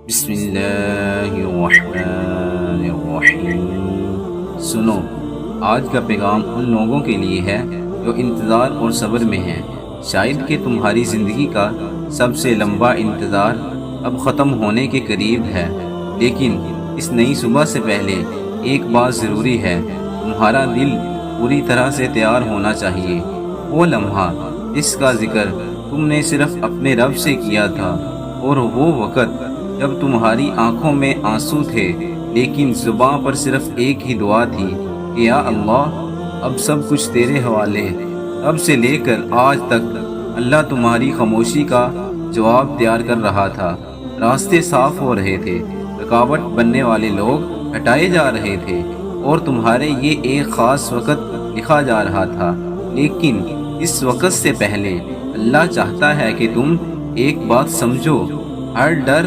بسم اللہ الرحمن الرحیم۔ سنو، آج کا پیغام ان لوگوں کے لیے ہے جو انتظار اور صبر میں ہیں۔ شاید کہ تمہاری زندگی کا سب سے لمبا انتظار اب ختم ہونے کے قریب ہے، لیکن اس نئی صبح سے پہلے ایک بات ضروری ہے۔ تمہارا دل پوری طرح سے تیار ہونا چاہیے۔ وہ لمحہ جس کا ذکر تم نے صرف اپنے رب سے کیا تھا، اور وہ وقت جب تمہاری آنکھوں میں آنسو تھے لیکن زباں پر صرف ایک ہی دعا تھی کہ یا اللہ، اب سب کچھ تیرے حوالے۔ اب سے لے کر آج تک اللہ تمہاری خاموشی کا جواب تیار کر رہا تھا۔ راستے صاف ہو رہے تھے، رکاوٹ بننے والے لوگ ہٹائے جا رہے تھے، اور تمہارے یہ ایک خاص وقت لکھا جا رہا تھا۔ لیکن اس وقت سے پہلے اللہ چاہتا ہے کہ تم ایک بات سمجھو۔ ہر ڈر،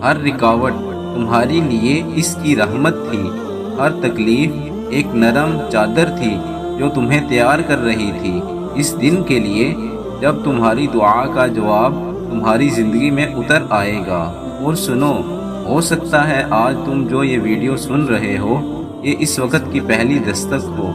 ہر رکاوٹ تمہارے لیے اس کی رحمت تھی۔ ہر تکلیف ایک نرم چادر تھی جو تمہیں تیار کر رہی تھی اس دن کے لیے جب تمہاری دعا کا جواب تمہاری زندگی میں اتر آئے گا۔ اور سنو، ہو سکتا ہے آج تم جو یہ ویڈیو سن رہے ہو، یہ اس وقت کی پہلی دستک ہو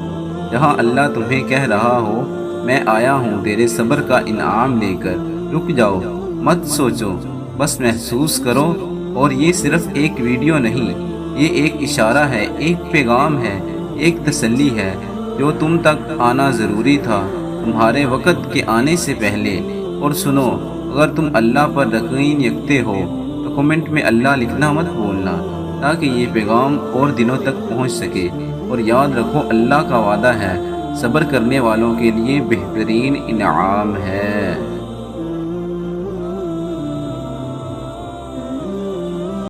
جہاں اللہ تمہیں کہہ رہا ہو، میں آیا ہوں تیرے صبر کا انعام لے کر۔ رک جاؤ، مت سوچو، بس محسوس کرو۔ اور یہ صرف ایک ویڈیو نہیں، یہ ایک اشارہ ہے، ایک پیغام ہے، ایک تسلی ہے جو تم تک آنا ضروری تھا تمہارے وقت کے آنے سے پہلے۔ اور سنو، اگر تم اللہ پر یقین رکھتے ہو تو کمنٹ میں اللہ لکھنا مت بھولنا، تاکہ یہ پیغام اور دنوں تک پہنچ سکے۔ اور یاد رکھو، اللہ کا وعدہ ہے، صبر کرنے والوں کے لیے بہترین انعام ہے۔